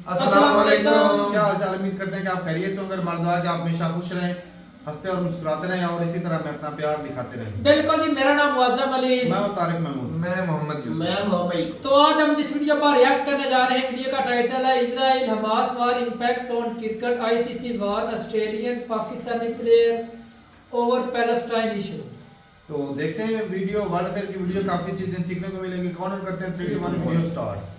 अस्सलाम वालेकुम। क्या हाल चाल, उम्मीद करते हैं कि आप खैरियत से होंगे। मर्दवा कि आप हमेशा खुश रहें, हंसते और मुस्कुराते रहें और इसी तरह में अपना प्यार दिखाते रहें। बिल्कुल जी, मेरा नाम मुअज्जम अली। मैं हूं तारिक महमूद। मैं मोहम्मद यूसुफ। मैं मोहम्मद। तो आज हम जिस वीडियो पर रिएक्ट करने जा रहे हैं, वीडियो का टाइटल है Israel Hamas war impact on cricket ICC war Australian Pakistani player over Palestine issue. तो देखते हैं वीडियो, वर्ल्ड फेयर की वीडियो, काफी चीजें सीखने को मिलेंगी। कौन करते हैं 3 2 1 वीडियो स्टार्ट।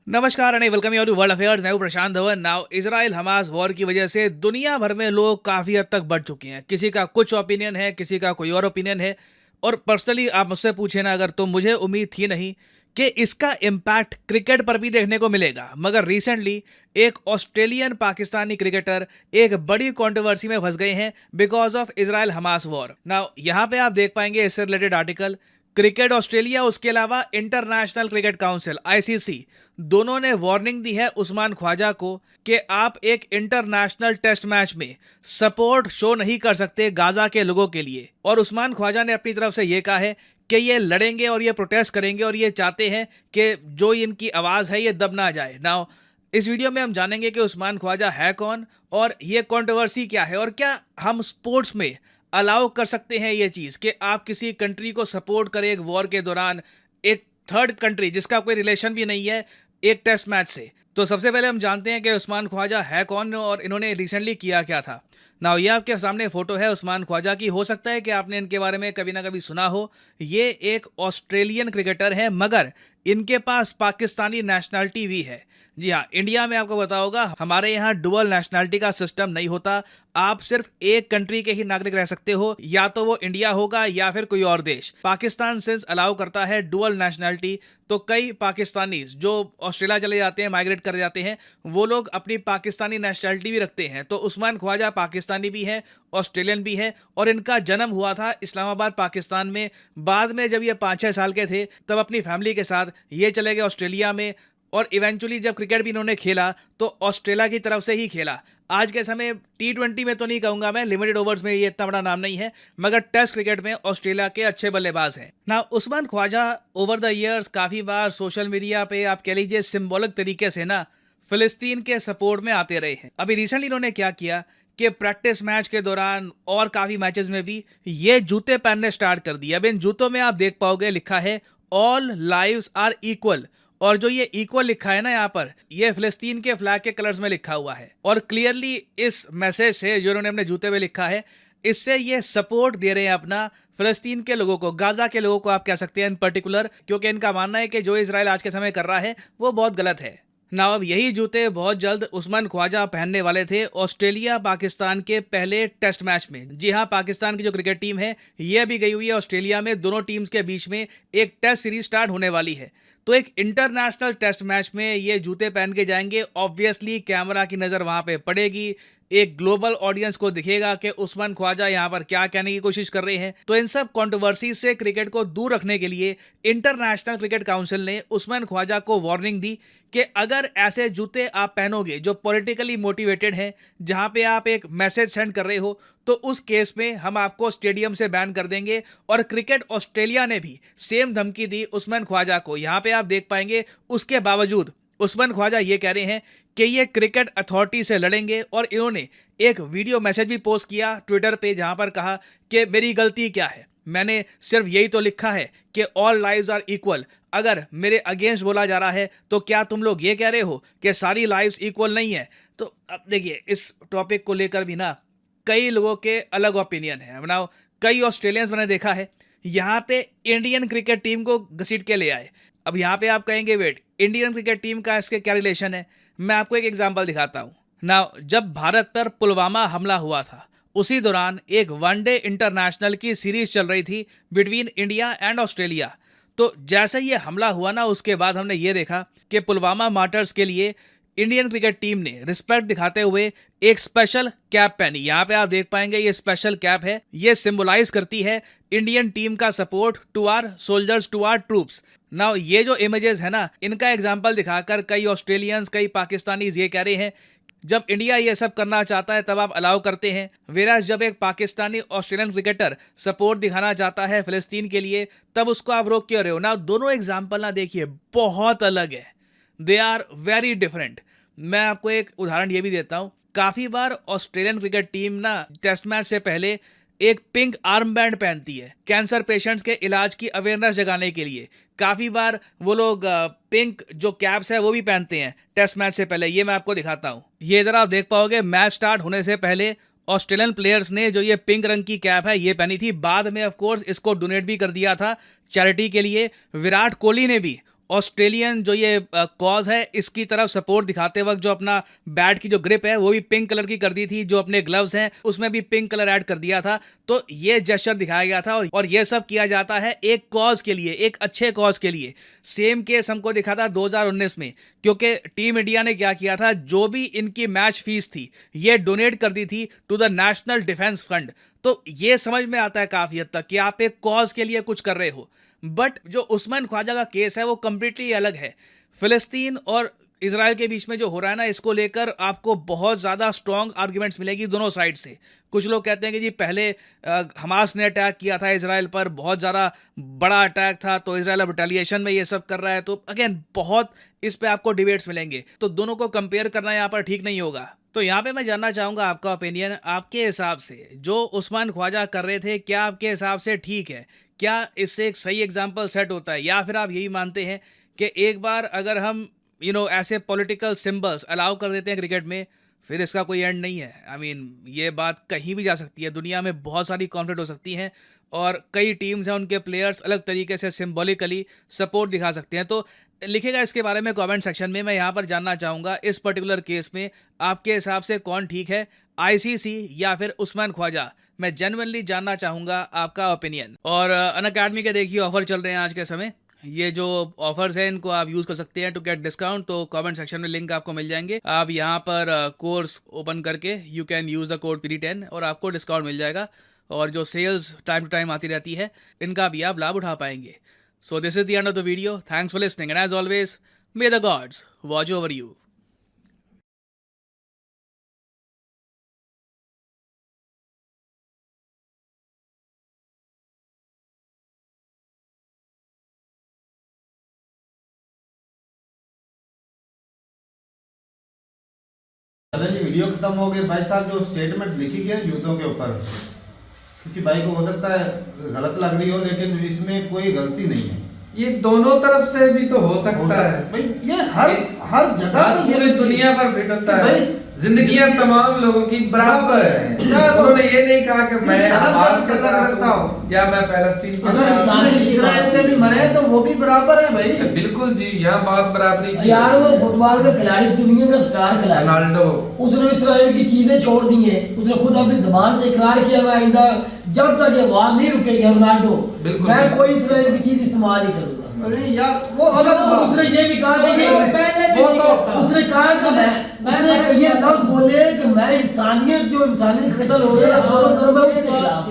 नमस्कार and welcome you to world affairs. मैं हूं Prashant Dhawan. Now Israel Hamas war की वजह से दुनिया भर में लोग काफ़ी हद तक बढ़ चुके हैं। किसी का कुछ ओपिनियन है, किसी का कोई और ओपिनियन है। और पर्सनली आप मुझसे पूछे ना अगर, तो मुझे उम्मीद थी नहीं कि इसका इम्पैक्ट क्रिकेट पर भी देखने को मिलेगा। मगर रिसेंटली एक ऑस्ट्रेलियन पाकिस्तानी क्रिकेटर एक बड़ी कंट्रोवर्सी में फंस गए हैं because of Israel Hamas war. Now यहाँ पे आप देख पाएंगे इससे रिलेटेड आर्टिकल। क्रिकेट ऑस्ट्रेलिया, उसके अलावा इंटरनेशनल क्रिकेट काउंसिल आईसीसी, दोनों ने वार्निंग दी है उस्मान ख्वाजा को कि आप एक इंटरनेशनल टेस्ट मैच में सपोर्ट शो नहीं कर सकते गाजा के लोगों के लिए। और उस्मान ख्वाजा ने अपनी तरफ से ये कहा है कि ये लड़ेंगे और ये प्रोटेस्ट करेंगे और ये चाहते हैं कि जो इनकी आवाज़ है ये दब ना जाए। नाउ इस वीडियो में हम जानेंगे कि उस्मान ख्वाजा है कौन और ये कंट्रोवर्सी क्या है, और क्या हम स्पोर्ट्स में अलाउ कर सकते हैं ये चीज़ कि आप किसी कंट्री को सपोर्ट करें एक वॉर के दौरान, एक थर्ड कंट्री जिसका कोई रिलेशन भी नहीं है एक टेस्ट मैच से। तो सबसे पहले हम जानते हैं कि उस्मान ख्वाजा है कौन और इन्होंने रिसेंटली किया क्या था। नाउ ये आपके सामने फोटो है उस्मान ख्वाजा की। हो सकता है कि आपने इनके बारे में कभी ना कभी सुना हो। ये एक ऑस्ट्रेलियन क्रिकेटर है, मगर इनके पास पाकिस्तानी नेशनलिटी भी है। जी हाँ, इंडिया में आपको पता होगा हमारे यहाँ डुअल नेशनलिटी का सिस्टम नहीं होता। आप सिर्फ एक कंट्री के ही नागरिक रह सकते हो, या तो वो इंडिया होगा या फिर कोई और देश। पाकिस्तान सिंस अलाउ करता है डुअल नेशनलिटी, तो कई पाकिस्तानी जो ऑस्ट्रेलिया चले जाते हैं, माइग्रेट कर जाते हैं, वो लोग अपनी पाकिस्तानी नेशनलिटी भी रखते हैं। तो उस्मान ख्वाजा पाकिस्तानी भी है, ऑस्ट्रेलियन भी है, और इनका जन्म हुआ था इस्लामाबाद पाकिस्तान में। बाद में जब ये 5-6 साल के थे तब अपनी फैमिली के साथ ये चले गए ऑस्ट्रेलिया में, और इवेंचुअली जब क्रिकेट भी इन्होंने खेला तो ऑस्ट्रेलिया की तरफ से ही खेला। आज के समय T20 में तो नहीं कहूंगा मैं, लिमिटेड ओवर्स में ये इतना बड़ा नाम नहीं है, मगर टेस्ट क्रिकेट में ऑस्ट्रेलिया के अच्छे बल्लेबाज हैं। ना Usman Khawaja over the years काफ़ी बार सोशल मीडिया पे आप कह लीजिए सिंबॉलिक तरीके से ना फिलिस्तीन के सपोर्ट में आते रहे हैं। अभी रिसेंटली इन्होंने क्या किया कि प्रैक्टिस मैच के दौरान और काफ़ी मैचेस में भी ये जूते पहनने स्टार्ट कर दिए। अब इन जूतों में आप देख पाओगे लिखा है ऑल लाइव्स आर इक्वल, और जो ये इक्वल लिखा है ना यहाँ पर, ये फिलिस्तीन के फ्लैग के कलर्स में लिखा हुआ है। और क्लियरली इस मैसेज से जो उन्होंने अपने जूते में लिखा है, इससे ये सपोर्ट दे रहे हैं अपना फिलिस्तीन के लोगों को, गाजा के लोगों को आप कह सकते हैं इन पर्टिकुलर, क्योंकि इनका मानना है कि जो इजराइल आज के समय कर रहा है वो बहुत गलत है ना। अब यही जूते बहुत जल्द उस्मान ख्वाजा पहनने वाले थे ऑस्ट्रेलिया पाकिस्तान के पहले टेस्ट मैच में। जी हाँ, पाकिस्तान की जो क्रिकेट टीम है ये भी गई हुई है ऑस्ट्रेलिया में। दोनों टीम्स के बीच में एक टेस्ट सीरीज स्टार्ट होने वाली है, तो एक इंटरनेशनल टेस्ट मैच में ये जूते पहन के जाएंगे। ऑब्वियसली कैमरा की नज़र वहाँ पे पड़ेगी, एक ग्लोबल ऑडियंस को दिखेगा कि उस्मान ख्वाजा यहाँ पर क्या कहने की कोशिश कर रहे हैं। तो इन सब कंट्रोवर्सी से क्रिकेट को दूर रखने के लिए इंटरनेशनल क्रिकेट काउंसिल ने उस्मान ख्वाजा को वार्निंग दी कि अगर ऐसे जूते आप पहनोगे जो पॉलिटिकली मोटिवेटेड हैं, जहाँ पे आप एक मैसेज सेंड कर रहे हो, तो उस केस में हम आपको स्टेडियम से बैन कर देंगे। और क्रिकेट ऑस्ट्रेलिया ने भी सेम धमकी दी उस्मान ख्वाजा को। यहाँ पे आप देख पाएंगे उसके बावजूद उस्मान ख्वाजा ये कह रहे हैं कि ये क्रिकेट अथॉरिटी से लड़ेंगे। और इन्होंने एक वीडियो मैसेज भी पोस्ट किया ट्विटर पे, जहां पर कहा कि मेरी गलती क्या है, मैंने सिर्फ यही तो लिखा है कि ऑल लाइव्स आर इक्वल। अगर मेरे अगेंस्ट बोला जा रहा है तो क्या तुम लोग ये कह रहे हो कि सारी लाइव्स इक्वल नहीं है? तो अब देखिए, इस टॉपिक को लेकर भी ना कई लोगों के अलग ओपिनियन है। बनाओ, कई ऑस्ट्रेलियंस मैंने देखा है यहाँ पे इंडियन क्रिकेट टीम को घसीट के ले आए। अब यहाँ पे आप कहेंगे वेट, इंडियन क्रिकेट टीम का इसके क्या रिलेशन है? मैं आपको एक एग्जांपल दिखाता हूँ ना। जब भारत पर पुलवामा हमला हुआ था, उसी दौरान एक वनडे इंटरनेशनल की सीरीज चल रही थी बिटवीन इंडिया एंड ऑस्ट्रेलिया। तो जैसे ये हमला हुआ ना, उसके बाद हमने ये देखा कि पुलवामा मार्टर्स के लिए इंडियन क्रिकेट टीम ने रिस्पेक्ट दिखाते हुए एक स्पेशल कैप पहनी। यहाँ पे आप देख पाएंगे ये स्पेशल कैप है, ये सिंबलाइज करती है इंडियन टीम का support to our soldiers, to our troops. Now ये जो इमेजेस है ना, इनका एग्जांपल दिखाकर कई ऑस्ट्रेलियंस, कई पाकिस्तानीज ये कह रहे हैं जब इंडिया ये सब करना चाहता है तब आप अलाउ करते हैं, वेराज जब एक पाकिस्तानी ऑस्ट्रेलियन क्रिकेटर सपोर्ट दिखाना चाहता है फिलिस्तीन के लिए तब उसको आप रोक क्यों रहे हो ना। दोनों एग्जाम्पल ना देखिए बहुत अलग है, दे आर वेरी डिफरेंट। मैं आपको एक उदाहरण ये भी देता हूँ, काफी बार ऑस्ट्रेलियन क्रिकेट टीम ना टेस्ट मैच से पहले एक पिंक आर्म बैंड पहनती है कैंसर पेशेंट्स के इलाज की अवेयरनेस जगाने के लिए। काफी बार वो लोग पिंक जो कैप्स है वो भी पहनते हैं टेस्ट मैच से पहले। ये मैं आपको दिखाता हूँ, ये इधर आप देख पाओगे मैच स्टार्ट होने से पहले ऑस्ट्रेलियन प्लेयर्स ने जो ये पिंक रंग की कैप है ये पहनी थी। बाद में ऑफ कोर्स इसको डोनेट भी कर दिया था चैरिटी के लिए। विराट कोहली ने भी ऑस्ट्रेलियन जो ये कॉज है इसकी तरफ सपोर्ट दिखाते वक्त जो अपना बैट की जो ग्रिप है वो भी पिंक कलर की कर दी थी, जो अपने ग्लव्स हैं उसमें भी पिंक कलर ऐड कर दिया था। तो ये जेस्चर दिखाया गया था और ये सब किया जाता है एक कॉज के लिए, एक अच्छे कॉज के लिए। सेम केस हमको दिखा था 2019 में, क्योंकि टीम इंडिया ने क्या किया था, जो भी इनकी मैच फीस थी ये डोनेट कर दी थी to the national defence fund. तो ये समझ में आता है काफी हद तक कि आप एक कॉज के लिए कुछ कर रहे हो। बट जो उस्मान ख्वाजा का केस है वो कंप्लीटली अलग है। फिलिस्तीन और इजराइल के बीच में जो हो रहा है ना, इसको लेकर आपको बहुत ज़्यादा स्ट्रॉन्ग आर्ग्यूमेंट्स मिलेगी दोनों साइड से। कुछ लोग कहते हैं कि जी पहले हमास ने अटैक किया था इजराइल पर, बहुत ज़्यादा बड़ा अटैक था, तो इजराइल अब रिटेलिएशन में ये सब कर रहा है। तो अगेन बहुत इस पे आपको डिबेट्स मिलेंगे, तो दोनों को कंपेयर करना यहाँ पर ठीक नहीं होगा। तो यहाँ पे मैं जानना चाहूँगा आपका ओपिनियन, आपके हिसाब से जो उस्मान ख्वाजा कर रहे थे क्या आपके हिसाब से ठीक है? क्या इससे एक सही एग्जाम्पल सेट होता है, या फिर आप यही मानते हैं कि एक बार अगर हम ऐसे पॉलिटिकल सिंबल्स अलाउ कर देते हैं क्रिकेट में फिर इसका कोई एंड नहीं है? आई मीन ये बात कहीं भी जा सकती है, दुनिया में बहुत सारी कॉन्फ्लिक्ट हो सकती हैं और कई टीम्स हैं उनके प्लेयर्स अलग तरीके से सिंबॉलिकली सपोर्ट दिखा सकते हैं। तो लिखेगा इसके बारे में कमेंट सेक्शन में। मैं यहाँ पर जानना चाहूँगा इस पर्टिकुलर केस में आपके हिसाब से कौन ठीक है, आईसीसी या फिर उस्मान ख्वाजा? मैं जेन्युइनली जानना चाहूँगा आपका ओपिनियन। और अनअकैडमी के देखिए ऑफर चल रहे हैं आज के समय, ये जो ऑफर्स हैं इनको आप यूज़ कर सकते हैं टू गेट डिस्काउंट। तो कमेंट सेक्शन में लिंक आपको मिल जाएंगे, आप यहाँ पर कोर्स ओपन करके you can use the code PD10 और आपको डिस्काउंट मिल जाएगा। और जो सेल्स टाइम टू टाइम आती रहती है इनका भी आप लाभ उठा पाएंगे। So this is the end of the video, thanks for listening and as always may the gods watch over you. चले जी, वीडियो खत्म हो गई। भाई साहब जो स्टेटमेंट लिखी गई है जूतों के ऊपर, किसी भाई को हो सकता है गलत लग रही हो, लेकिन इसमें कोई गलती नहीं है। ये दोनों तरफ से भी तो हो सकता है भाई, ये हर जगह पूरी दुनिया पर फिट होता है। भाई जिंदगियां तमाम लोगों की बराबर है। उन्होंने ये नहीं कहा कि मैं हमास के साथ रखता हूँ या मैं पैलेस्टीन के साथ। इजराइल के भी मरे तो वो भी बराबर है भाई। बिल्कुल जी, यहाँ बात बराबरी की। यार वो फुटबॉल का खिलाड़ी, दुनिया का स्टार खिलाड़ी रोनाल्डो, उसने इस्राइल की चीजें छोड़ दी है। उसने खुद अपनी जबान से इकरार किया, मैं आइंदा जब तक ये वार नहीं रुकेगी रोनाल्डो, मैं कोई इस्राइल की चीज इस्तेमाल नहीं करूंगा। अरे यार वो उसने ये भी कहा कि उसने कहा कि मैंने ये लफ्ज बोले कि मैं इंसानियत जो इंसानियत कत्ल हो रहा है दोनों तरफ है उसके खिलाफ।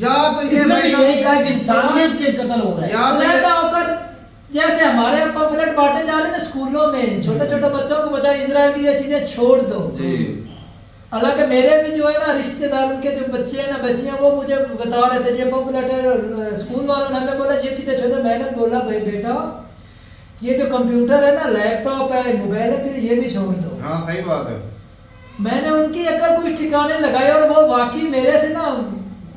यार तो ये इसने भी यही कहा कि इंसानियत के कत्ल हो रहा है। यार होकर जैसे हमारे यहाँ पम्फलेट बांटे जा रहे हैं स्कूलों में, छोटे छोटे बच्चों को बचा इजराइल की ये चीजें छोड़ दो जी। हालांकि मेरे भी जो है ना रिश्तेदार, उनके जो बच्चे हैं ना बच्चियां, वो मुझे बता रहे थे ये पम्फलेट स्कूल वालों ने हमें बोला ये चीजें छोड़ो। मैंने बोला भाई बेटा ये जो कंप्यूटर है ना, लैपटॉप है, मोबाइल है, फिर ये भी छोड़ दो। हाँ सही बात है। मैंने उनकी अकल कुछ ठिकाने लगाए और वो वाकई मेरे से ना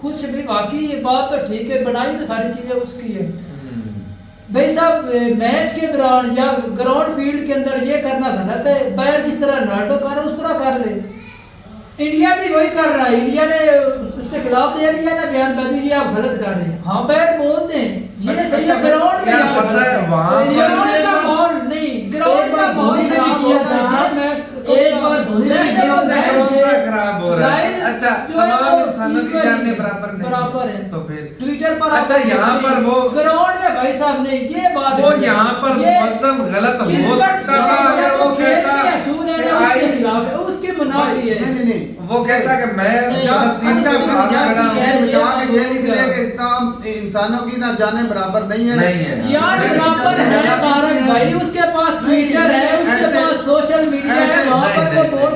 खुश भी। वाकई ये बात तो ठीक है, बनाई तो सारी चीजें उसकी है भाई साहब। मैच के दौरान या ग्राउंड फील्ड के अंदर ये करना गलत है। बाहर जिस तरह रोनाल्डो कर रहा है उस तरह कर ले। इंडिया भी वही कर रहा है, इंडिया ने उसके खिलाफ दे दिया ना बयान, बाजी जी आप गलत कर रहे हैं। हाँ बाहर बोल दें ये सही है, ग्राउंड में पता है वहाँ ग्राउंड का माहौल नहीं, ग्राउंड का माहौल खराब होता है। मैं एक बार धोनी ने भी किया खराब हो रहा है। अच्छा तमाम इंसानों की जाने बराबर है तो फिर ट्विटर पर। अच्छा यहाँ पर वो ग्राउंड में भाई साहब ने ये बात, वो यहाँ पर मौसम गलत हो सकता था अगर वो कहता उसके खिलाफ है, उसकी मुनाफी है। वो कहता कि मैं इंसानों की ना जाने बराबर नहीं है। यार बराबर है तारक भाई, उसके पास ट्विटर है, उसके पास सोशल मीडिया है, वहाँ पर वो बोल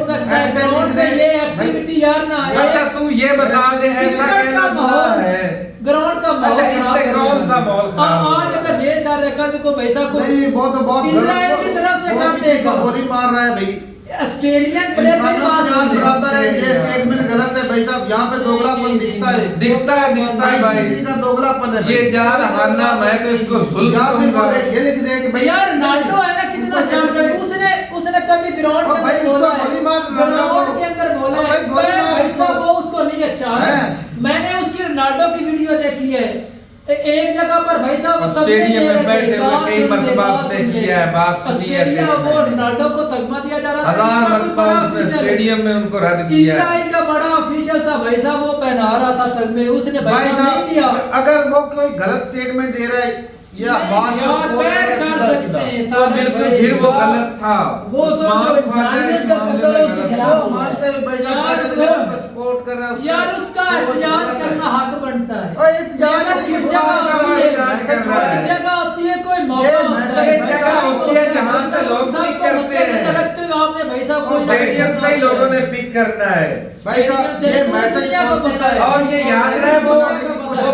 ये बता दे ऐसा कहना गुनाह है? ग्राउंड का माहौल अच्छा, इससे खराब कौन कर सा दिया। माहौल खराब आज हो अगर ये कर रखा तो कोई पैसा को नहीं वो तो बहुत इजराइल की तरफ से कर देगा। गोली मार रहा है भाई, ऑस्ट्रेलियन प्लेयर मेरी इंसानों बात की जान सुन ले। बराबर है। ये स्टेटमेंट गलत है भाई साहब, यहाँ पे दोगलापन दिखता है, दिखता है भाई, ICC का दोगलापन है भाई। ये जान हारना मैं तो इसको जुल्म यहाँ पे कहूंगा। ये लिख दिया कि भाई यार रोनाल्डो है ना कितना स्टार है, उसने कभी ग्राउंड और के भाई अंदर उसको बोला है, गोली मार रोनाल्डो ग्राउंड को। के अंदर बोला और है भाई गोली मार भाई साहब उसको। वो उसको नहीं अच्छा है। हैं। मैंने उसकी रोनाल्डो की वीडियो देखी है, एक जगह पर भाई साहब और स्टेडियम में बैठे हुए कई मरतबा उसने किया है, बात सुनी है ऑस्ट्रेलिया टेस्ट वो में। रोनाल्डो को तगमा दिया जा रहा था, 1000 इसका कोई मरतबा बड़ा उसने official है। स्टेडियम में उनको रद्द किया है। इजराइल का बड़ा ऑफिशियल था भाई साहब, वो पहना रहा था सर में, उसने भाई भाई साहब नहीं दिया। साहब अगर वो कोई गलत स्टेटमेंट दे रहा है या बात को यार support बैन कर कर रहा है सकते सीधा-सीधा। हैं तो बिल्कुल फिर वो गलत था। वो तो उस्मान जो ख्वाजा इंसानियत इस का मामले कत्ल में है, उसके गलत खिलाफ था। वो मानते हैं भाई साहब यार, कैसे सर, उसको support कर रहा है यार उसका वो इजाज गलत है। करना हक बनता है। और इत्जाज लेकिन नहीं, किस वो जगह बात होती है, है? इत्जाज कर रहा है। कोई जगह होती है, कोई ये मौका होता मैं है। तो एक जगह होती है जहाँ से लोग पिक करते हैं। रखते हुए आपने भाई साहब कोई स्टेडियम से ही लोगों ने पिक करना है। भाई साहब ये मैसेज पहुंचता है। और ये याद रहे वो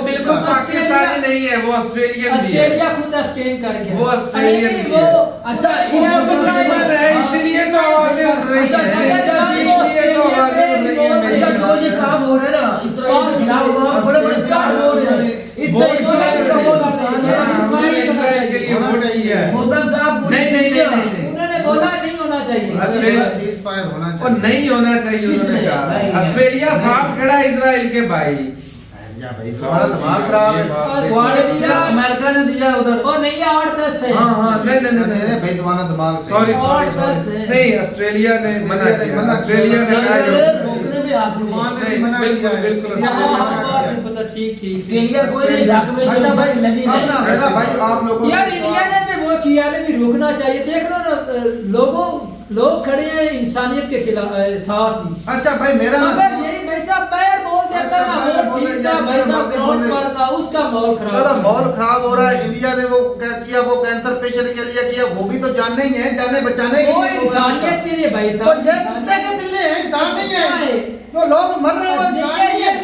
बिल्कुल पाकिस्तानी नहीं है, वो ऑस्ट्रेलियन भी है। ऑस्ट्रेलिया खुद अब्सटेन कर गया। वो ऑस्ट्रेलियन अरे भी वो है। अच्छा वो दुश्मन है, इसीलिए तो आवाजें उठ रही अच्छा, हैं। इसीलिए तो आवाजें उठ रही हैं मेरी। अच्छा जो ये काम हो रहा है ना इसराइल के खिलाफ वहाँ बड़े बड़े काम हो रहे हैं, इससे इजराइल का बहुत नुकसान है। हमने इजराइल के लिए वोट किया है। मोहतरम साहब नहीं। उन्होंने बोला नहीं होना चाहिए। ऑस्ट्रेलिया सीजफायर होना और चाहिए। नहीं होना चाहिए उन्होंने किसने? कहा। नहीं। ऑस्ट्रेलिया साफ खड़ा है इजराइल के भाई। या भाई तुम्हारा दिमाग खराब है। ऑस्ट्रेलिया अमेरिका ने दिया उधर। और नहीं 8-10 है। हाँ नहीं भाई तुम्हारा दिमाग सही सॉरी है। और सॉरी दस सॉरी है। नहीं ऑस्ट्रेलिया ने मना किया। मना ऑस्ट्रेलिया ने कहा किया। कि- रोकने में आदमी मान है। ने भी मना बिल्कुल, किया है। बिल्कुल। इंडिया ने भी हाँ, मना बात किया नहीं है। पता, ठीक। ऑस्ट्रेलिया कोई नहीं शाख में अच्छा भाई लगी अब ना मेरा भाई आप लोगों यार इंडिया ने भी वो किया ने भी रोकना चाहिए। देख लो ना लोग खड़े हैं इंसानियत के खिलाफ साथ ही। अच्छा भाई मेरा ना अगर यही भाई साहब बैर बोल देता ना अच्छा, वो बोले ठीक या था भाई साहब बोले, ग्राउंड बोले। पर ना उसका माहौल खराब चलो है। माहौल खराब हो रहा है। इंडिया ने वो क्या किया, वो कैंसर पेशेंट के लिए किया, वो भी तो जानने ही है, जाने बचाने के वो लिए इंसानियत के लिए भाई तो साहब ये कुत्ते के बिल्ले हैं, इंसान नहीं क्या है। है? जो लोग मर रहे हैं वो इंसान नहीं है।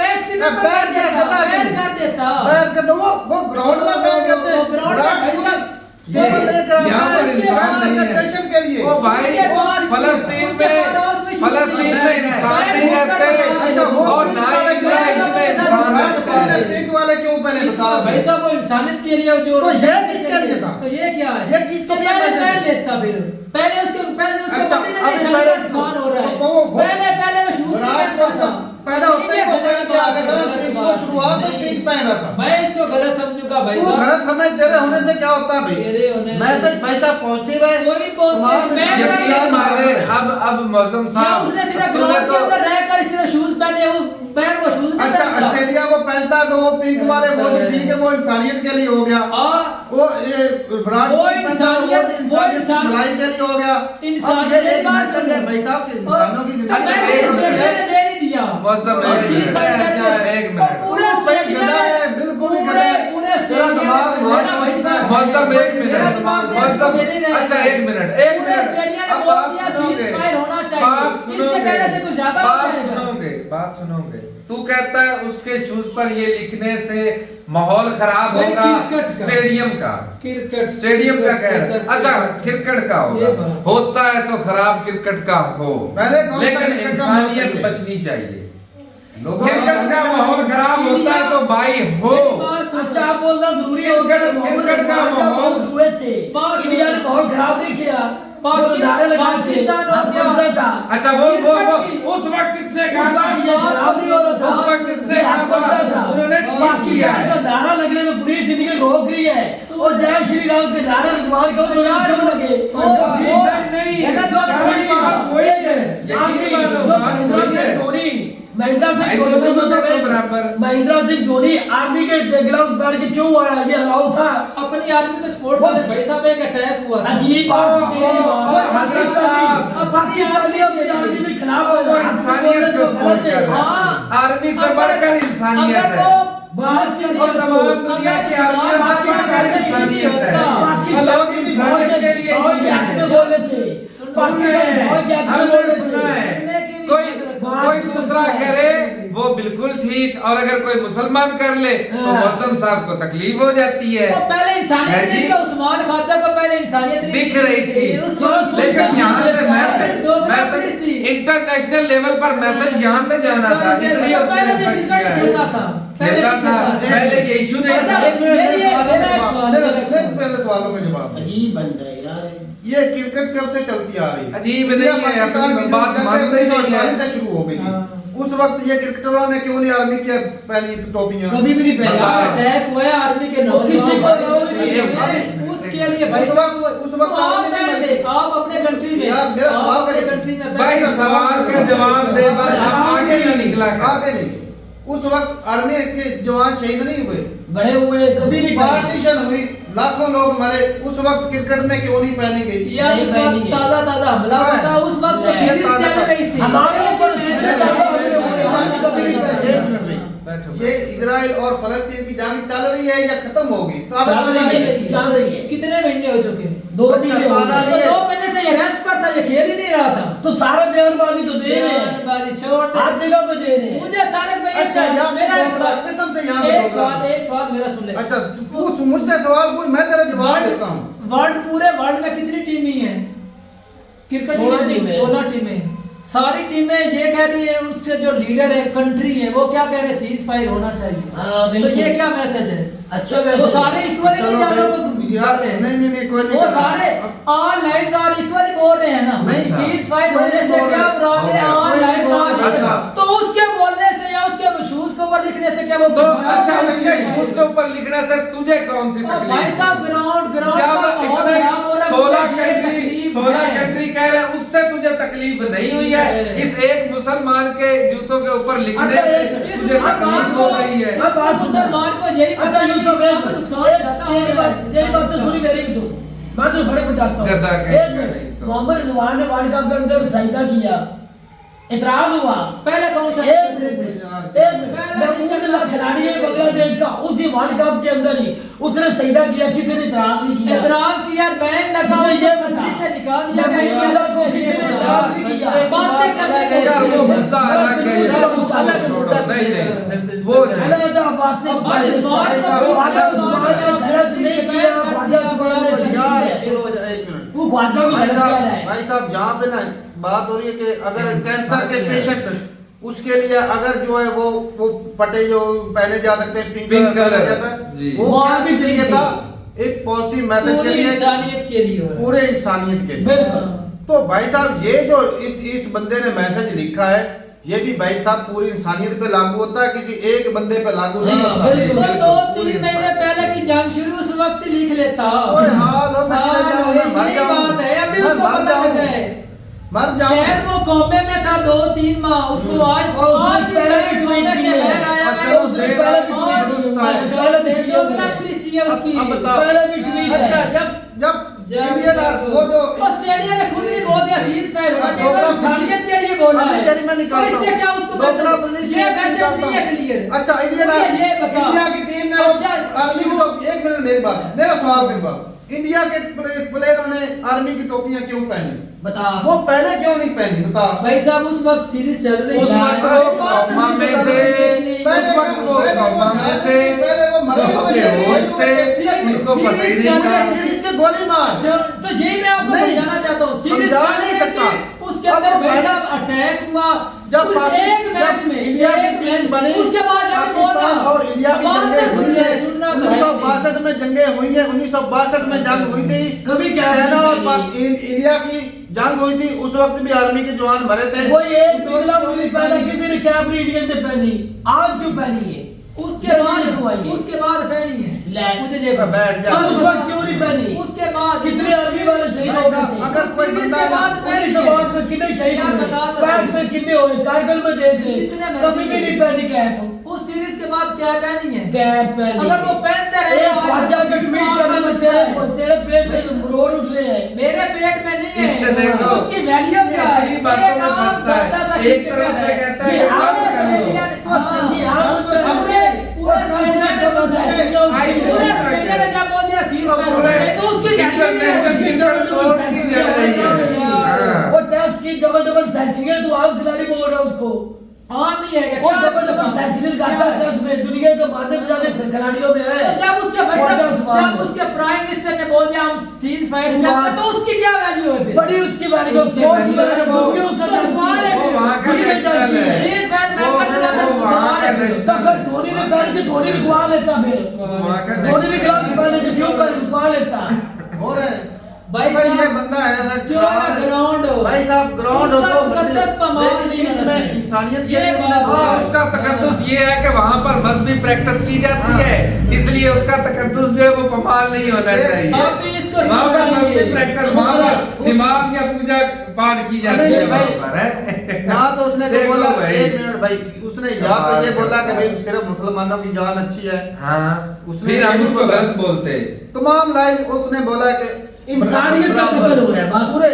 बैठ के अब बैठ के बता दो। बैठ कर देता। बैठ कर दो वो ग्राउंड में बैठ करते हैं। वो ग्राउंड में भाई साहब केवल लेकर आता यहाँ पर है इंसान नहीं है। पेशेंट के लिए। ओ भाई उसके बाद- फलस्तीन उसके बाद और कोई में शुरू फलस्तीन नहीं में है। इंसान नहीं अच्छा, रहते वो और ना ही इजराइल में इंसान रहते हैं। पिंक वाले क्यों पहने बता भाई साहब वो इंसानियत के लिए जो तो ये किसके लिए था? तो ये क्या है? ये किसके तो लिए पहले मैसेज बैन है? लेता फिर पहले उसके अच्छा, बदले में अभी इंसान पहले नुकसान हो रहा है। वो पहले वो शुरू विराट कोहली तो पैदा होते ही वो पहन के आ गया था ना, पिंक को शुरुआत में पिंक पहना था। मैं इसको गलत समझूंगा भाई तू साहब। गलत समझ तेरे होने से क्या होता है भाई? तेरे होने से- मैसेज भाई साहब पॉजिटिव है। कोई पॉजिटिव मैं यकीन माने अब मौसम या साहब उसने सिर्फ तूने ग्राउंड के तो अंदर रहकर सिर्फ शूज पहने हो पैर को शूज नहीं अच्छा पहनता। ऑस्ट्रेलिया वो पहनता है तो वो पिंक वाले वो भी ठीक है, वो इंसानियत के लिए हो गया। हाँ वो ये विराट वो कोहली पहनता है, इंसानियत- वो इंसानियत की भलाई के लिए हो गया। इंसानियत अब ये की एक बात मैसेज है सुनो। भाई साहब कि इंसानों की तो जिंदगी मैंने एक ऑस्ट्रेलिया ने है। दे नहीं दिया। मौसम और एक चीज मिनट, फाइट करते हैं। एक मिनट। और पूरे वो भाई ऑस्ट्रेलिया गधा ने- है, बिल्कुल ही पूरे- गधा है। पूरे तेरा ऑस्ट्रेलिया दिमाग ने बहुत मेरा भाई सोचता साहब- है। मौसम एक मेरा मिनट दिमाग मौसम दे नहीं रहा अच्छा है। एक मिनट पूरे ऑस्ट्रेलिया ने अब बोल बात दिया सुनोगे ceasefire होना चाहिए। बात इसके सुनोगे कहने से कुछ ज्यादा हो बात जाएगा। सुनोगे तू कहता है उसके शूज पर ये लिखने से माहौल खराब भाई होगा क्रिकेट का। स्टेडियम का क्रिकेट स्टेडियम का कह रहा है अच्छा क्रिकेट का ये होगा बात। होता है तो खराब क्रिकेट का हो पहले कौन सा लेकिन क्रिकेट का माहौल इंसानियत चाहिए? बचनी चाहिए लोगों क्रिकेट का माहौल खराब होता है तो भाई हो अच्छा आप बोलना जरूरी हो गया कि मोहम्मद क्रिकेट का इकबाल का माहौल बहुत हुए थे बात इंडिया ने माहौल खराब नहीं किया वो तो पाकिस्तान- नारे लगाए थे पाकिस्तान हो हम गया। बनता था अच्छा वो उस वक्त इसने उस कहा वक्त ये खराब नहीं हो रहा था उस वक्त इसने ये कहा हक बनता था उन्होंने ठीक पाकिस्तान किया का नारा लगने में पूरी जिंदगी रोक रही है और जय श्री राम के नारे रखवार को तो क्यों लगे वो ठीक नहीं है जो सारी बात वही है यकीन मानो बात वही है महेंद्र भाई, सिंह धोनी दोनों को तो बराबर। महेंद्र सिंह धोनी आर्मी के गिलाफ बैठ के क्यों आया ये हराव था अपनी आर्मी को सपोर्ट कर भाई साहब एक अटैक हुआ था। अजीब बात ओ, है ओ, ओ, हजरत साहब। अब पाकिस्तानी अपनी आर्मी के खिलाफ वो इंसानियत को सपोर्ट कर रहा है हाँ। आर्मी से बढ़कर इंसानियत अगर है वो बात की और तमाम दुनिया की आर्मियों से बढ़कर इंसानियत है और लोग इंसानियत के लिए और नहीं क्या है। बोले थे सुन रहे हैं, और क्या हमने बोले सुना थे है कोई दूसरा कह रहे और अगर कोई मुसलमान कर ले तो मौसम साहब को तकलीफ हो जाती है। वो पहले है इंसानियत जी। इसका उस्मान खाजा को पहले इंसानियत नहीं दिख रही थी, उस वक्त लेकिन यहाँ से डोगरापरी मैसेज सी। इंटरनेशनल लेवल पर मैसेज यहाँ से जाना था, इसलिए उसने पहले ऐसा भी किया क्रिकेट है। खेलता था, खेलता था, पहले ये इशू नहीं अच्छा, था। मेरा एक सवाल है। पहले सवालों का जवाब दे। अजीब बन रहा है यार ये क्रिकेट कब से चलती आ रही है? अजीब नहीं है, पाकिस्तान अपनी की बात जो मानते ही नहीं है। 1948 से शुरू हो गई थी। हाँ। उस वक्त ये क्रिकेटरों ने क्यों नहीं आर्मी के पहनी टोपियां? कभी भी नहीं यार, पहना। अटैक हुआ है आर्मी के वो किसी को अलाउ नहीं है। उसके लिए भाई उस साहब वक्त- उस वक्त तो आप आर्मी नहीं बैठ बनी। ले, आप अपने कंट्री में यार, मेरा आप सवाल अपने का- कंट्री में भाई बैठ- सवाल के जवाब दे, बस आप आगे ना निकला कर। आगे नहीं। उस वक्त आर्मी के जवान शहीद नहीं हुए, बड़े हुए कभी नहीं पहने। पार्टीशन हुई, लाखों लोग मरे। उस वक्त क्रिकेट में क्यों नहीं पहनी गई? यार नहीं उस पहनी वक्त है। ताजा हमला हुआ था, उस वक्त तो नहीं, सीरीज चल रही थी। हमारे ऊपर कितने ज्यादा हमले हुए, हमने कभी नहीं पहने। एक मिनट में। बैठो। ये इजराइल और फलस्तीन की जंग चल रही है या खत्म होगी? तो आप चल रही है, बताइए। चल रही है। कितने महीने हो चुके हैं? 2 महीने हो अच्छा, गए। तो 2 महीने से ये रेस्ट पर था, ये खेल ही नहीं रहा था। तो सारा बयानबाजी तो दे रहे हैं, बयानबाजी छोड़ दे। हर जगह पे दे रहे हैं। मुझे तारक भाई अच्छा, यहाँ पे मेरा दूसरा, कसम से यहाँ पे एक दूसरा। सवाल मेरा सुन ले। अच्छा, पूछ मुझसे सवाल पूछ, मैं तेरा जवाब देता हूँ। वर्ल्ड पूरे वर्ल्ड में कितनी टीमें हैं? क्रिकेट 16 की टीमें। 16 टीमें। सारी टीमें ये कह रही है, उसके जो लीडर है कंट्री है वो क्या कह रहे हैं, सीज फायर होना चाहिए। हाँ, तो बिल्कुल। ये क्या मैसेज है? अच्छा वो मैसेज। सारे इक्वली चलो नहीं जानो भाई, तो यार, कर रहे हैं। नहीं, कोई नहीं वो कर रहा। सारे ऑल लाइव्स आर इक्वली बोल रहे हैं ना। नहीं, सीज फायर कोई होने नहीं से बोल क्या रहे। मुराद है? हो ऑल गया। लाइव्स कोई आर नहीं बोल रहा। तो उसके बोलने से या उसके शूज के ऊपर लिखने से क्या वो तो अच्छा, उसके उसके ऊपर लिखने से तुझे कौन सी तकलीफ? भाई साहब ग्राउंड जब का माहौल इतने खराब हो रहा है, 16 मुझे ये कंट्री तकलीफ 16 है। कंट्री कह रहे हैं, उससे तुझे तकलीफ नहीं हुई है? इस एक मुसलमान के जूतों के ऊपर लिखने अच्छा, से इस तुझे मुसलमान तकलीफ को हो रही है? अब बात सुनो। मुसलमान को यही अच्छा पता यूसुफ नहीं एक कि नुकसान एक- ज्यादा तेरी होगा। बात तो सुनी, मेरी भी सुन। मैं तो बड़े बताता हूँ। गद्दा एक कहेंगे मिनट, नहीं तो। मोहम्मद रिजवान ने वर्ल्ड कप के अंदर सजदा किया, इतराज हुआ। पहले कौन सा एक मिनट, महमूद अल्लाह खिलाड़ी है बांग्लादेश का, उसी वर्ल्ड कप के अंदर ही उसने सजदा किया, किसी ने इतराज नहीं किया। एतराज किया, बैन लगा, मुझे उसको ये कंट्री बता, से निकाल दिया महमूद अल्लाह को किसी ने इतराज नहीं किया। बातें करने को यार वो मुद्दा अलग है, अलग वो अलग छोड़ो, नहीं वो अलग बातें ख्वाजा उस्मान ने गलत नहीं किया, ख्वाजा उस्मान ने ठीक यार, किया। चलो, एक मिनट। वो ख्वाजा को भाई गलत कह रहा है। साहब यहाँ पे ना बात हो रही है कि अगर कैंसर के पेशेंट उसके लिए अगर जो है वो पट्टे जो पहने जा सकते हैं, पिंक पिंक कलर कलर, जाता है, जी। वो वो क्या भी चाहिए सही था? थी। एक पॉजिटिव मैसेज के पूरी लिए, इंसानियत के लिए हो रहा है। पूरे इंसानियत के लिए। बिल्कुल। तो भाई साहब ये जो इस बंदे ने मैसेज लिखा है, ये भी भाई साहब पूरी इंसानियत पे लागू होता है, किसी एक बंदे पे लागू नहीं हाँ, होता। बिल्कुल। तो 2-3 महीने पहले की जंग शुरू उस वक्त ही लिख लेता। ओए हाल हो, मैं चले जाऊं, मैं मर यही जाऊं। बात है, अभी मैं उसको मर पता जाऊं। लगा है। मर जाऊं। शायद वो कौमे में था 2-3 माह, उसको आज और उसने आज ही पहले बैठ भी कौमे ट्वीट से किए। बाहर आया अच्छा, है। उसने उसने पहले भी आज- ट्वीट किए। अच्छा, पहले भी किए। दोगला पुलिस है उसकी। अब बताओ। पहले भी ट्वीट है। अच्छा, जब जब इंडियन वो जो ऑस्ट्रेलिया ने खुद ही बोल दिया सीज फायर होना चाहिए, दोगला तो इंसानियत के लिए बोला अभी है। जरी मैं निकालता तो इससे हूं। क्या उसको दोगला मैसेज- पुलिस ये ये मैसेज निकालता नहीं है हूं। क्लियर। अच्छा, मुझे ये बता। इंडिया की टीम ने अच्छा, आर्मी की टोपी, एक मिनट मेरी बात, मेरा सवाल के बाद, इंडिया के प्लेयरों ने आर्मी की टोपियां क्यों पहनी? बता। वो पहले क्यों नहीं पहनी? बता। भाई साहब उस वक्त सीरीज चल रही उस है। वक्त वो कौमा में थे, उस वक्त वो कौमा में थे, उसके होश थे, उनको पता ही नहीं था। इसके गोली मार। अच्छा, तो यही मैं आपको नहीं, समझाना चाहता हूँ। सीरीज समझा चल नहीं रही सकता। थी, उसके अब अंदर वो भाई पहले- साहब अटैक हुआ जब उस एक मैच में, इंडिया की एक टीम मैच, बनी, उसके बाद जाके बोलना पाकिस्तान और इंडिया की बाद में जंगें हुई सुनना हैं। सुनना तो है 1962 में जंगें हुई हैं, 1962 में जंग हुई थी। कभी क्या चाइना और नहीं। इंडिया की जंग हुई थी, उस वक्त भी आर्मी के जवान मरे थे। वो एक पिघला मुझे पहना किसी ने कैप इंडियन ने पहनी, आज क्यों पहनी है? उसके ये बाद क्यों आई है? उसके बाद पहनी है। ले। मुझे ये बैठ जा। तो उस वक्त क्यों नहीं पहनी? उसके बाद कितने आर्मी वाले शहीद हो गए थे? अगर कोई सीरीज बंदा के बाद पहनी है। 1962 में कितने शहीद यार हुए? बता दो। पैक में कितने हुए? कारगिल में देख रहे, कितने मर कभी भी गए? नहीं पहनी कैप। उस सीरीज के बाद क्या पहनी है? कैप पहनी। अगर वो पहनते रहे एक ख्वाजा के ट्वीट करने में तेरे पेट में रोड उठ रहे हैं। मेरे पेट में नहीं है। इससे देखो, उसकी वैल्यू क्या है? अपनी बातों में एक आम फंसता है। सौदा का एक क्रिकेटर तरफ से कहता है ये कि आप बात कर लो। ऑस्ट्रेलिया ने- हाँ। ये आप पूरे पूरे ऑस्ट्रेलिया ने बोल दिया। आई पूरे सोच ऑस्ट्रेलिया ने क्या बोल दिया? सीज फायर पूरे होना चाहिए, तो उसकी वैल्यू नहीं है। इंटरनेशनल क्रिकेट कोर्ट की जा रही है। हाँ। वो टेस्ट की डबल सेंचुरी है, तो आप खिलाड़ी बोल रहे हो उसको। हाँ नहीं है वो क्या? डबल सेंचुरी दिखाता है उसमें दुनिया के मानने जाने फिर खिलाड़ियों में है। जब उसके भाई साहब, जब उसके प्राइम मिनिस्टर ने बोल दिया हम सीज फायर चाहते हैं, तो उसकी क्या वैल्यू है फिर? बड़ी उसकी वैल्यू स्पोर्ट्स में है, दुनिया उसका कमाल है। वो वहाँ का दुनिया नेशनल जानती है। है। सीज फायर वो मैं करता था, वहाँ का कमाल है। तो अगर धोनी ने पहले तो धोनी रुकवा लेता फिर वहाँ का धोनी ने खिलाफ पहले तो क्यों पर रुकवा लेता। हो रहा है भाई भाई, साहब, ये बंदा है ऐसा जो ना ग्राउंड हो, भाई साहब ग्राउंड हो उसका तो मुकद्दस पमाल लेकिन नहीं होना इसमें चाहिए। इंसानियत के ये लिए बात उसने- है। हाँ, उसका तकद्दुस ये है कि वहाँ पर मजहबी प्रैक्टिस की जाती हाँ। है, इसलिए उसका तकद्दुस जो है वो पमाल नहीं होना चाहिए। आप भी इसको वहाँ पर छुड़ाइए। मजहबी प्रैक्टिस, वहाँ पर नमाज या पूजा पाठ की जाती नहीं, है वहाँ भाई, पर, है? ना तो उसने तो देखो बोला भाई। 1 मिनट भाई, उसने या तो ये बोला कि भाई सिर्फ मुसलमानों की जान अच्छी है, हाँ, उसने फिर हम ये उसको बोला। गलत बोलते। तमाम लाइन उसने बोला कि इंसानियत का कत्ल हो रहा है बस। पूरे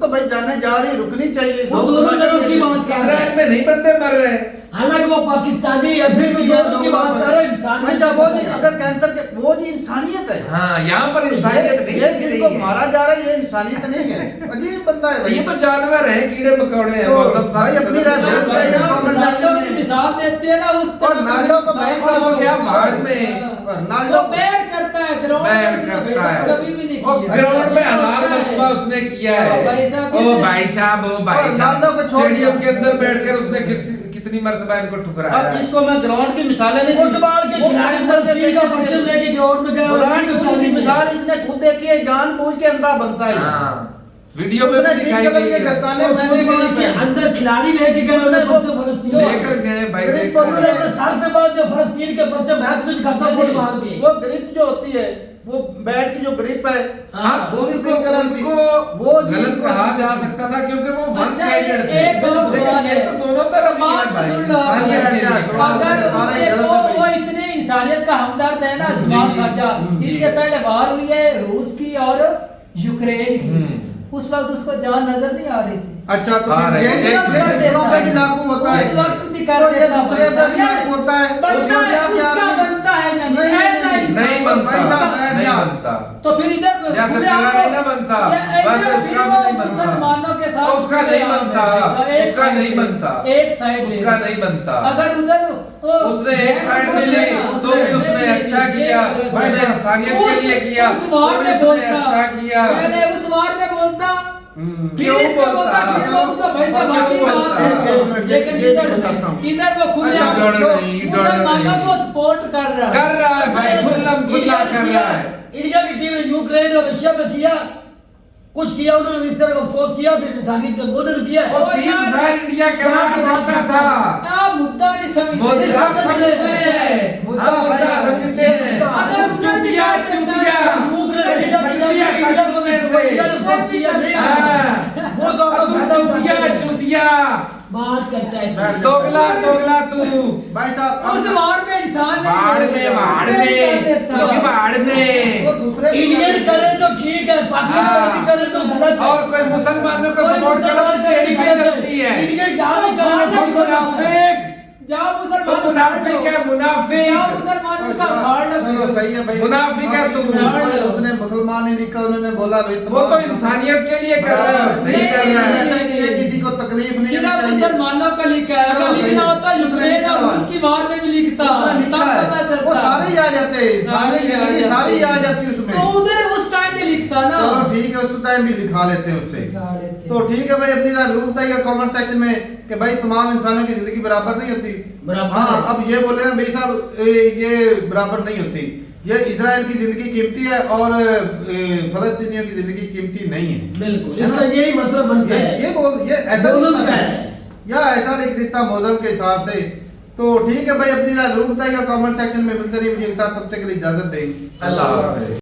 तो भाई जाने जा रही रुकनी चाहिए। वो दोनों तरफ की बात कर रहे इजराइल हैं। में नहीं बंदे मर रहे हैं। हालांकि वो पाकिस्तानी अभी भी दोनों की बात कर रहे हैं। इंसानियत अच्छा वो जी अगर कैंसर के वो जी इंसानियत है। हाँ, यहाँ पर इंसानियत नहीं ये दिख जिनको रही है। मारा जा रहा है ये इंसानियत नहीं है। अजीब बंदा है भाई। ये तो जानवर है, कीड़े मकौड़े हैं, तो वो सब भाई अपनी रात साथ में- भाई साहब, comment रोनाल्डो section की में- मिसाल देते हैं ना उस और रोनाल्डो को मैं और वो क्या बाद में रोनाल्डो वो बैर करता है ग्राउंड बैर में, उसने करता है। कभी भी नहीं वो किया। ग्राउंड में हजार करता है। मरतबा उसने किया है। भाई साहब, ओ किसने- भाई साहब, ओ भाई और रोनाल्डो को साहब, छोड़ स्टेडियम दिया। के अंदर बैठकर उसने कितनी मरतबा इनको ठुकराया अब है। इसको मैं ग्राउंड की मिसालें नहीं फुटबॉल के खिलाड़ी फलस्तीन का परचम लेके ग्राउंड में गए और कुरान वीडियो की चल रही मिसाल है। इसने खुद देखी है, जानबूझ के अंधा बनता है। हाँ, वीडियो में उसने भी ग्रीन दिखाई कलर गई के है। दस्ताने और पहने फुटबॉल के के अंदर खिलाड़ी लेके गए उसने और वो फलस्तीन लेकर गए भाई, गरीब लेकर उन्होंने गए। अपने सर पे बांध जो फलस्तीन के परचम मैं तो दिखाता हूं फुटबॉल में। वो ग्रिप जो होती है वो बैट की जो ग्रिप है हाँ, वो भी उनको ग्रीन कलर की। उनको वो गलत जी- कहा जा सकता था क्योंकि वो वन अच्छा, साइडेड थे। एक और लेकिन सवाल ये है। तो दोनों तरफ ही है बात भाई, सुन लो। इंसानियत के लिए। अगर सारे उसके गलत वो है भाई। इतने इंसानियत का हमदर्द है ना जी, इस्माइल खाजा, जी। इससे पहले वार हुई है रूस की और यूक्रेन की, हम्म। उस वक्त उसको जान नजर नहीं आ रही थी। अच्छा तो हाँ, फिर रे- ये एक सब मिनट। दूसरों पे भी लागू होता है। उस वक्त भी कर तो ये देता दूसरे पे भी भाई लागू होता है। बनता उसमें है, क्या क्या उसका आदमी- बनता है या नहीं? नहीं, ऐसा नहीं, इंसान नहीं बनता, भाई साहब, बैठ नहीं जा। बनता। तो फिर इधर जैसे खुले तेरा आपको- नहीं ना बनता, या बस इधर उसका फिर भी वो नहीं बनता। मुसलमानों के साथ उसका नहीं खुले बनता, आप में, एक उसका साइड नहीं ले, बनता। एक साइड ले। उसका नहीं बनता। अगर उधर उसने एक साइड में ली तो भी उसने अच्छा किया, उसने इंसानियत के लिए किया, उस वार तो भी में उसने बोलता अच्छा किया। मैंने उस वार में बोलता फिर क्यों इसमें बोलता? फिर वो उसका भाई साहब क्यों बाकी बोलता? बात है। एक मिनट, लेकिन ये इधर बताता हूँ। इधर वो खुले अच्छा, आप- डर तो नहीं, डर मुसलमानों नहीं। को सपोर्ट कर रहा है। कर रहा है भाई, खुल्लम खुल्ला कर रहा है। इंडिया की टीम ने यूक्रेन और रशिया में किया कुछ किया, उन्होंने इस तरह का अफसोस किया, फिर इंसानियत का बोध किया है। वो सीज फायर इंडिया करवा सकता था। आप मुद्दा नहीं समझते। मोदी साहब समझते हैं, मुद्दा हम मुद्दा भाई समझते हैं। अगर उधर भी चुतिया, जाके चुतिया। यूक्रेन रशिया में जाके चुतिया, इंडिया को भी चुतिया। इंडिया ने अफसोस किया नहीं। हाँ। वो तो अपना फायदा उठाते चुतिया, हैं। चुतिया। बात करता है बैठ दोगला, दोगला तू। भाई साहब उस वार में इंसान नहीं बाढ़ बोलता। में, बाढ़ उससे भी कर में, देता। उसी बाढ़ में। वो दूसरे इंडियन करे तो ठीक है, पाकिस्तानी करे तो गलत है। और कोई मुसलमानों को कोई सपोर्ट करो मुसलमान तो तेरी करे क्या तो गलती है? इंडियन जहाँ भी करे तो ठीक हो जाता है। मुनाफिक, जाओ तो मुसलमान मुनाफिक है, जाओ मुनाफिक। मुसलमानों का भाड़ चलो लगे। सही है भाई। मुनाफिक है तुम। उसने मुसलमान ही लिखा, उन्होंने बोला भाई वो तो इंसानियत के लिए कर रहा है, सही कर रहा है। ये किसी को तकलीफ नहीं सिर्फ चाहिए। मुसलमानों का लिखा है। अगर चलो, लिखना सही। होता यूक्रेन और उसने रूस की वार में भी लिखता उसने लिखा तब है। पता चलता। वो सारे ही आ जाते हैं, सारे सारे ही आ जिंदगी सारी आ जाती है तो उसमें। उधर उस टाइम में लिखता ना। चलो ठीक है, उस टाइम भी लिखा लेते हैं उससे। लिखा लेते। तो ठीक है भाई, अपनी राय जरूर बताइए कमेंट सेक्शन में कि भाई तमाम इंसानों की जिंदगी बराबर नहीं होती। बराबर हाँ, है। अब ये बोले ना भाई साहब ये बराबर नहीं होती। ये इजराइल की जिंदगी कीमती है और फलस्तीनियों की जिंदगी कीमती नहीं है। बिल्कुल, इसका यही मतलब बनता है। ये ऐसा जुल्म लिखता का है है। या ऐसा लिख देता मौजम के हिसाब से। तो ठीक है भाई, अपनी राय जरूर बताइए कमेंट सेक्शन में। मिलते रहिए वीडियो के साथ, तब तक के लिए इजाजत दें। अल्लाह हाफ़िज़।